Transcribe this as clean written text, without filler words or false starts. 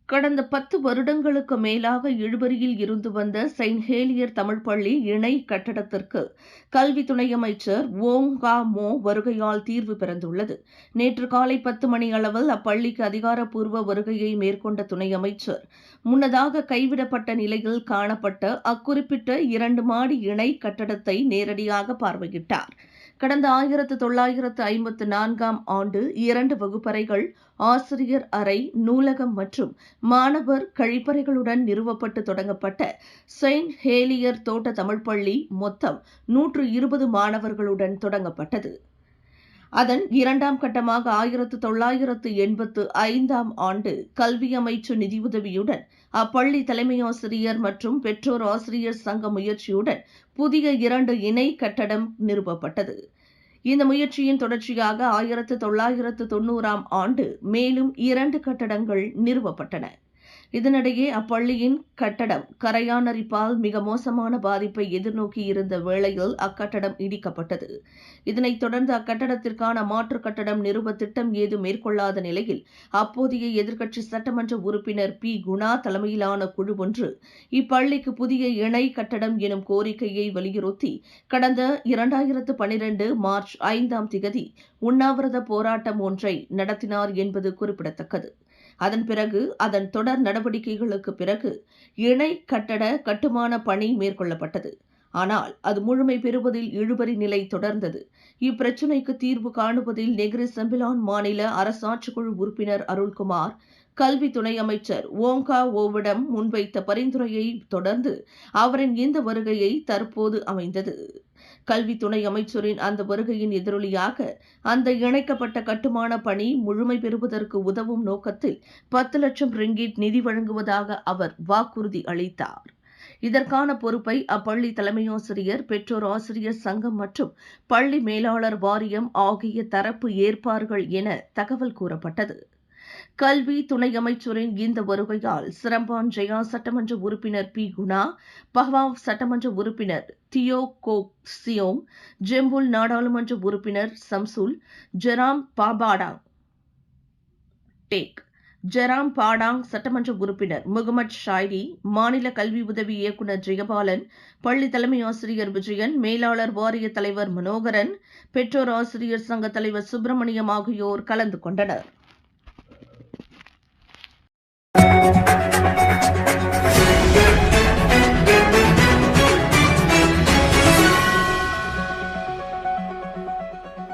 கடந்த 10 வருடங்களுக்கு மேலாக இழுபறியில் இருந்து வந்த செயின்ட் ஹேலியர் தமிழ் பள்ளி இணை கட்டடத்திற்கு கல்வி துணை அமைச்சர் ஓங்.கா.மோ வருகையால் தீர்வு பிறந்துள்ளது. நேற்று காலை 10 மணி அளவில் அப்பள்ளிக்கு அதிகாரப்பூர்வ வருகையை மேற்கொண்ட துணை அமைச்சர், முன்னதாக கைவிடப்பட்ட நிலையில் காணப்பட்ட அக்குறிப்பிட்ட 2 மாடி இணை கட்டடத்தை நேரடியாக பார்வையிட்டார். கடந்த 1954ஆம் ஆண்டு 2 வகுப்பறைகள், ஆசிரியர் அறை, நூலகம் மற்றும் மாணவர் கழிப்பறைகளுடன் நிறுவப்பட்டு தொடங்கப்பட்ட செயின்ட் ஹேலியர் தோட்ட தமிழ்ப்பள்ளி மொத்தம் 120 மாணவர்களுடன் தொடங்கப்பட்டது. அதன் 2ஆம் கட்டமாக 1985ஆம் ஆண்டு கல்வி அமைச்சு நிதியுதவியுடன் அப்பள்ளி தலைமை ஆசிரியர் மற்றும் பெற்றோர் ஆசிரியர் சங்க முயற்சியுடன் புதிய 2 இணை கட்டடம் நிறுவப்பட்டது. இந்த முயற்சியின் தொடர்ச்சியாக 1990ஆம் ஆண்டு மேலும் 2 கட்டடங்கள் நிறுவப்பட்டன. இதனிடையே அப்பள்ளியின் கட்டடம் கரையான் அரிப்பால் மிக மோசமான பாதிப்பை எதிர்நோக்கி இருந்த வேளையில் அக்கட்டடம் இடிக்கப்பட்டது. இதனைத் தொடர்ந்து அக்கட்டடத்திற்கான மாற்று கட்டடம் நிறுவ திட்டம் ஏதும் மேற்கொள்ளாத நிலையில் அப்போதைய எதிர்க்கட்சி சட்டமன்ற உறுப்பினர் பி. குணா தலைமையிலான குழு ஒன்று இப்பள்ளிக்கு புதிய இணை கட்டடம் எனும் கோரிக்கையை வலியுறுத்தி கடந்த 2012 மார்ச் 5ஆம் திகதி உண்ணாவிரத போராட்டம் ஒன்றை நடத்தினார் என்பது குறிப்பிடத்தக்கது. அதன் தொடர் நடவடிக்கைகளுக்கு பிறகு இணை கட்டட கட்டுமான பணி மேற்கொள்ளப்பட்டது. ஆனால் அது முழுமை பெறுவதில் இழுபறி நிலை தொடர்ந்தது. இப்பிரச்சினைக்கு தீர்வு காணுவதில் நெகிரி செம்பிலான் மாநில அரசாட்சிக்குழு உறுப்பினர் அருள்குமார் கல்வி துணை அமைச்சர் ஓங்.கா.ஓவிடம் முன்வைத்த பரிந்துரையை தொடர்ந்து அவரின் இந்த வருகையை தற்போது அமைந்தது. கல்வி துணை அமைச்சரின் அந்த வருகையின் எதிரொலியாக அந்த இணைக்கப்பட்ட கட்டுமான பணி முழுமை பெறுவதற்கு உதவும் நோக்கத்தில் 10 லட்சம் ரிங்கிட் நிதி வழங்குவதாக அவர் வாக்குறுதி அளித்தார். இதற்கான பொறுப்பை அப்பள்ளி தலைமை ஆசிரியர், பெற்றோர் ஆசிரியர் சங்கம் மற்றும் பள்ளி மேலாளர் வாரியம் ஆகிய தரப்பு ஏற்பார்கள் என தகவல் கூறப்பட்டது. கல்வி துணை அமைச்சரின் இந்த வருகையால் சிரம்பான் ஜெயா சட்டமன்ற உறுப்பினர் பி. குணா, பஹ்வாவ் சட்டமன்ற உறுப்பினர் தியோ கோக் சியோங், ஜெம்புல் நாடாளுமன்ற உறுப்பினர் சம்சுல், ஜெராம் பாடாங் சட்டமன்ற உறுப்பினர் முகமது ஷாய்டி, மாநில கல்வி உதவி இயக்குநர் ஜெயபாலன், பள்ளி தலைமை ஆசிரியர் விஜயன், மேலாளர் வாரிய தலைவர் மனோகரன், பெற்றோர் ஆசிரியர் சங்க தலைவர் சுப்பிரமணியம் ஆகியோர் கலந்து கொண்டனர்.